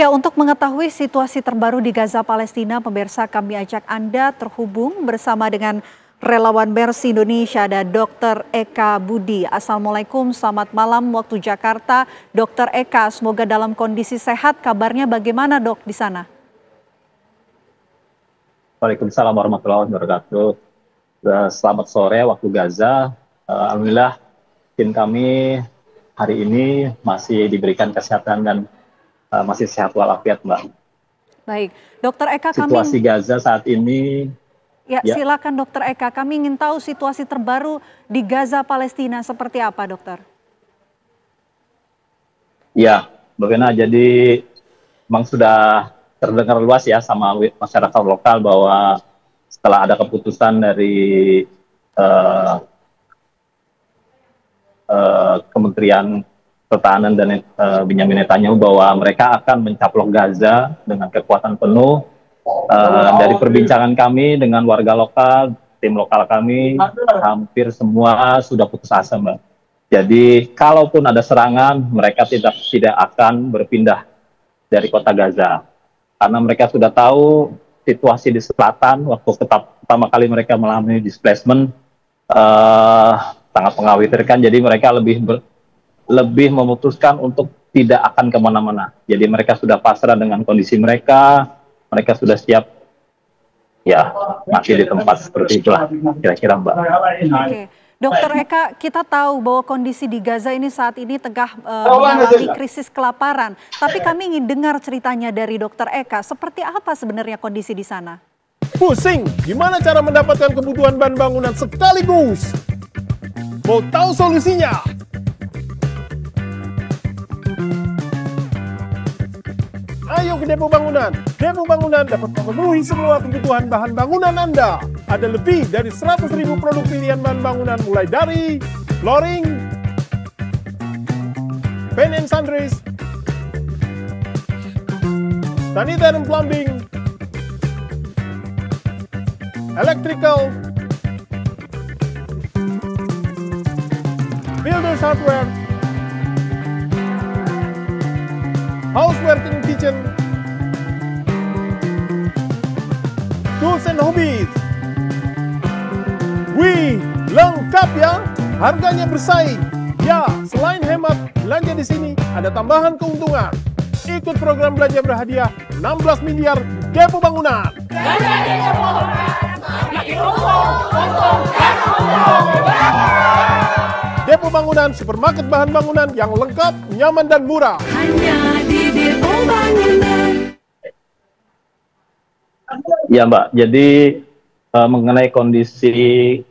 Ya, untuk mengetahui situasi terbaru di Gaza, Palestina, pemirsa kami ajak Anda terhubung bersama dengan relawan Mercy Indonesia ada Dr. Eka Budi. Assalamualaikum, selamat malam waktu Jakarta. Dr. Eka, semoga dalam kondisi sehat. Kabarnya bagaimana dok di sana? Waalaikumsalam warahmatullahi wabarakatuh. Selamat sore waktu Gaza. Alhamdulillah tim kami hari ini masih diberikan kesehatan dan masih sehat walafiat, Mbak. Baik, Dr. Eka, situasi Gaza saat ini. Ya, silakan Dr. Eka. Kami ingin tahu situasi terbaru di Gaza, Palestina seperti apa, dokter? Ya, bagaimana? Jadi memang sudah terdengar luas ya sama masyarakat lokal bahwa setelah ada keputusan dari Kementerian Pertahanan dan Benyamin Netanyahu bahwa mereka akan mencaplok Gaza dengan kekuatan penuh. Dari perbincangan kami dengan warga lokal, tim lokal kami, hampir semua sudah putus asa, Mbak. Jadi kalaupun ada serangan, mereka tidak akan berpindah dari kota Gaza. Karena mereka sudah tahu situasi di selatan, waktu pertama kali mereka mengalami displacement, sangat mengkhawatirkan. Jadi mereka lebih memutuskan untuk tidak akan kemana-mana. Jadi mereka sudah pasrah dengan kondisi mereka sudah siap ya masih di tempat seperti itulah kira-kira, Mbak. Oke. Dokter Eka, kita tahu bahwa kondisi di Gaza ini saat ini tengah mengalami krisis kelaparan. Tapi kami ingin dengar ceritanya dari Dokter Eka, seperti apa sebenarnya kondisi di sana? Pusing, gimana cara mendapatkan kebutuhan bahan bangunan sekaligus? Mau tahu solusinya? Ayo ke Depo Bangunan. Depo Bangunan dapat memenuhi semua kebutuhan bahan bangunan Anda. Ada lebih dari 100.000 produk pilihan bahan bangunan mulai dari flooring, paint and sundries, sanitary and plumbing, electrical, builders hardware, houseware and kitchen, tools and hobbies. Wih, lengkap ya, harganya bersaing. Ya, selain hemat, belanja di sini ada tambahan keuntungan. Ikut program belanja berhadiah 16 miliar Depo Bangunan. Depo Bangunan, supermarket bahan bangunan yang lengkap, nyaman dan murah. Hanya di Depo Bangunan. Ya, Mbak, jadi mengenai kondisi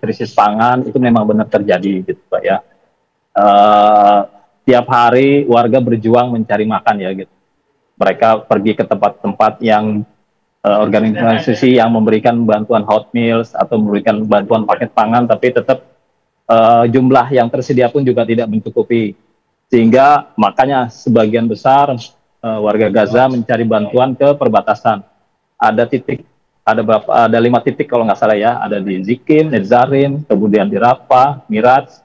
krisis pangan itu memang benar terjadi gitu, Mbak ya. Tiap hari warga berjuang mencari makan ya gitu. Mereka pergi ke tempat-tempat yang organisasi yang memberikan bantuan hot meals atau memberikan bantuan paket pangan, tapi tetap jumlah yang tersedia pun juga tidak mencukupi. Sehingga makanya sebagian besar warga Gaza mencari bantuan ke perbatasan. Ada 5 titik kalau nggak salah ya, ada di Zikin, Netzarim, kemudian di Rafah, Mirat.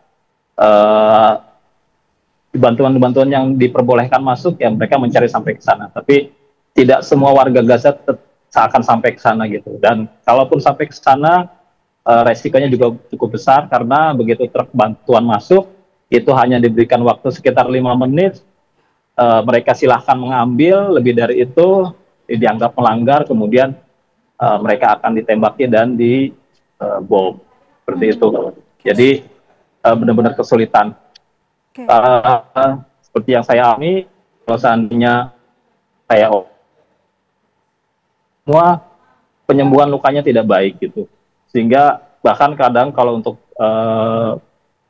Bantuan-bantuan yang diperbolehkan masuk ya mereka mencari sampai ke sana. Tapi tidak semua warga Gaza akan sampai ke sana gitu. Dan kalaupun sampai ke sana, resikonya juga cukup besar karena begitu truk bantuan masuk, itu hanya diberikan waktu sekitar 5 menit. Mereka silahkan mengambil, lebih dari itu dianggap melanggar, kemudian mereka akan ditembaki dan dibom seperti itu. Jadi benar-benar kesulitan. Seperti yang saya alami, kalau seandainya semua penyembuhan lukanya tidak baik gitu, sehingga bahkan kadang kalau untuk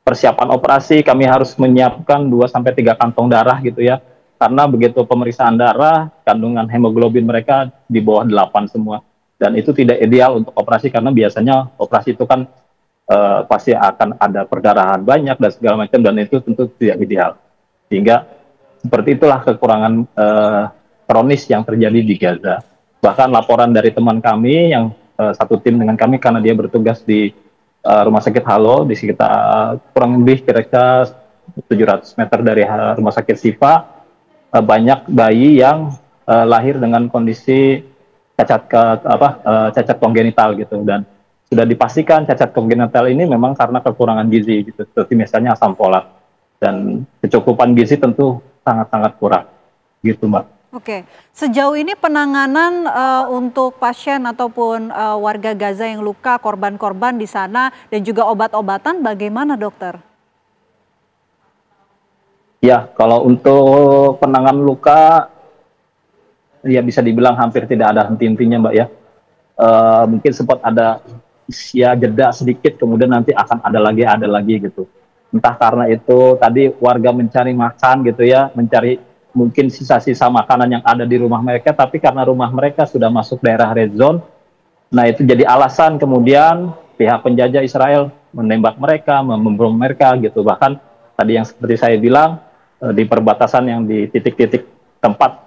persiapan operasi kami harus menyiapkan 2-3 kantong darah gitu ya, karena begitu pemeriksaan darah kandungan hemoglobin mereka di bawah 8 semua. Dan itu tidak ideal untuk operasi karena biasanya operasi itu kan pasti akan ada perdarahan banyak dan segala macam, dan itu tentu tidak ideal. Sehingga seperti itulah kekurangan kronis yang terjadi di Gaza. Bahkan laporan dari teman kami yang satu tim dengan kami karena dia bertugas di Rumah Sakit Halo di sekitar kurang lebih kira-kira 700 meter dari Rumah Sakit Sifa, banyak bayi yang lahir dengan kondisi cacat kongenital gitu, dan sudah dipastikan cacat kongenital ini memang karena kekurangan gizi gitu, seperti misalnya asam folat, dan kecukupan gizi tentu sangat-sangat kurang gitu, Mbak. Oke, sejauh ini penanganan untuk pasien ataupun warga Gaza yang luka, korban-korban di sana, dan juga obat-obatan bagaimana, dokter? Ya, kalau untuk penanganan luka, ya bisa dibilang hampir tidak ada henti-hentinya, Mbak ya. Mungkin sempat ada ya jeda sedikit, kemudian nanti akan ada lagi gitu. Entah karena itu tadi warga mencari makan gitu ya, mencari mungkin sisa-sisa makanan yang ada di rumah mereka, tapi karena rumah mereka sudah masuk daerah red zone, nah itu jadi alasan kemudian pihak penjajah Israel menembak mereka, membom mereka gitu. Bahkan tadi yang seperti saya bilang, di perbatasan yang di titik-titik tempat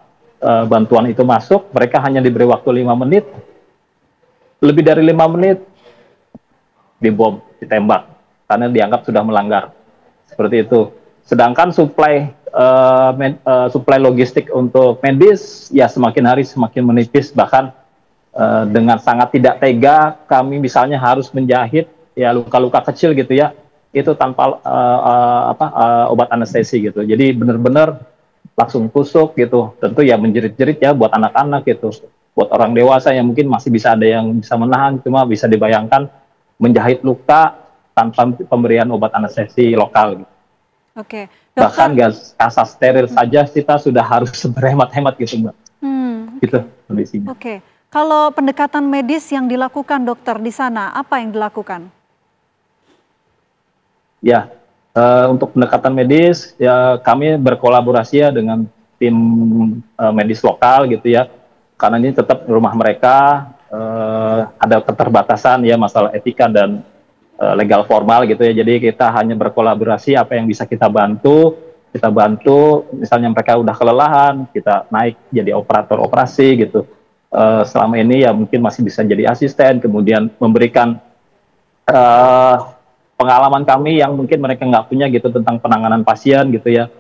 bantuan itu masuk, mereka hanya diberi waktu 5 menit, lebih dari 5 menit dibom, ditembak, karena dianggap sudah melanggar, seperti itu. Sedangkan suplai logistik untuk medis ya semakin hari semakin menipis, bahkan dengan sangat tidak tega kami misalnya harus menjahit ya luka-luka kecil gitu ya, itu tanpa obat anestesi gitu. Jadi benar-benar langsung tusuk gitu. Tentu ya menjerit-jerit ya buat anak-anak gitu. Buat orang dewasa yang mungkin masih bisa ada yang bisa menahan, cuma bisa dibayangkan menjahit luka tanpa pemberian obat anestesi lokal gitu. Oke, Bahkan kasa steril saja kita sudah harus berhemat-hemat gitu, Mbak. Gitu kondisinya. Oke, kalau pendekatan medis yang dilakukan dokter di sana, apa yang dilakukan? Ya, untuk pendekatan medis, ya kami berkolaborasi ya dengan tim medis lokal gitu ya. Karena ini tetap rumah mereka, ada keterbatasan ya masalah etika dan legal formal gitu ya. Jadi kita hanya berkolaborasi apa yang bisa kita bantu, misalnya mereka udah kelelahan, kita naik jadi operator operasi gitu. Selama ini ya mungkin masih bisa jadi asisten, kemudian memberikan pengalaman kami yang mungkin mereka nggak punya gitu tentang penanganan pasien gitu ya.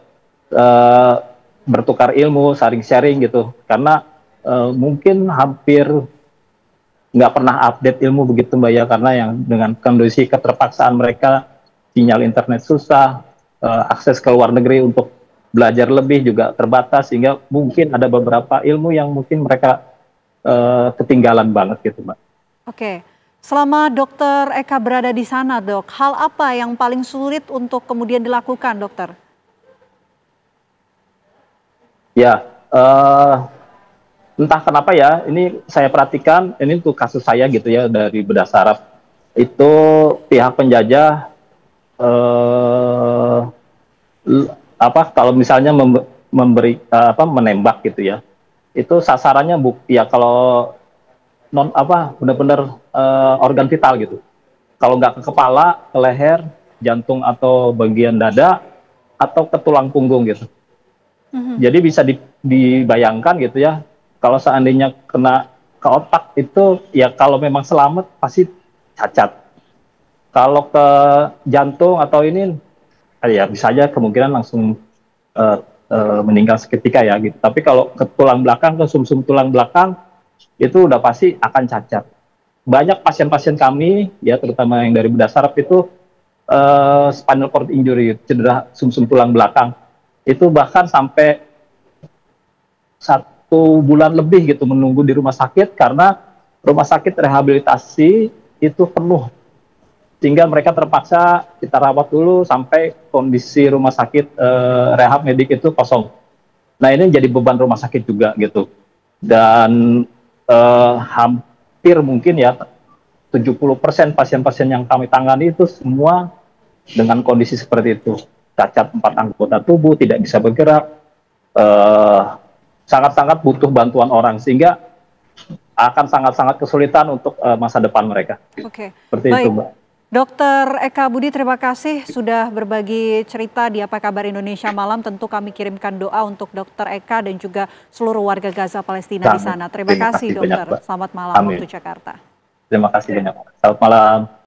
Bertukar ilmu, sharing-sharing gitu. Karena mungkin hampir nggak pernah update ilmu begitu, Mbak ya, karena yang dengan kondisi keterpaksaan mereka, sinyal internet susah, akses ke luar negeri untuk belajar lebih juga terbatas, sehingga mungkin ada beberapa ilmu yang mungkin mereka ketinggalan banget gitu, Mbak. Oke, selama dokter Eka berada di sana, dok, hal apa yang paling sulit untuk kemudian dilakukan, dokter? Ya, entah kenapa ya, ini saya perhatikan, ini untuk kasus saya gitu ya, dari Bedah Saraf, itu pihak penjajah, kalau misalnya menembak gitu ya, itu sasarannya ya kalau benar-benar organ vital gitu. Kalau nggak ke kepala, ke leher, jantung atau bagian dada, atau ke tulang punggung gitu. Jadi bisa dibayangkan gitu ya, kalau seandainya kena ke otak itu, ya kalau memang selamat pasti cacat. Kalau ke jantung atau ini, ya bisa aja kemungkinan langsung meninggal seketika ya gitu. Tapi kalau ke tulang belakang, ke sumsum tulang belakang, itu udah pasti akan cacat. Banyak pasien-pasien kami, ya terutama yang dari Bedah Saraf itu spinal cord injury, cedera sumsum tulang belakang. Itu bahkan sampai 1 bulan lebih gitu menunggu di rumah sakit, karena rumah sakit rehabilitasi itu penuh, sehingga mereka terpaksa kita rawat dulu sampai kondisi rumah sakit rehab medik itu kosong. Nah ini jadi beban rumah sakit juga gitu, dan hampir mungkin ya 70% pasien-pasien yang kami tangani itu semua dengan kondisi seperti itu, cacat 4 anggota tubuh, tidak bisa bergerak, sangat-sangat butuh bantuan orang, sehingga akan sangat-sangat kesulitan untuk masa depan mereka. Oke, seperti baik. itu, Mbak. Dokter Eka Budi, terima kasih sudah berbagi cerita di Apa Kabar Indonesia Malam. Tentu kami kirimkan doa untuk Dokter Eka dan juga seluruh warga Gaza Palestina di sana. Terima kasih dokter. Banyak, Selamat malam waktu Jakarta. Terima kasih banyak. Selamat malam.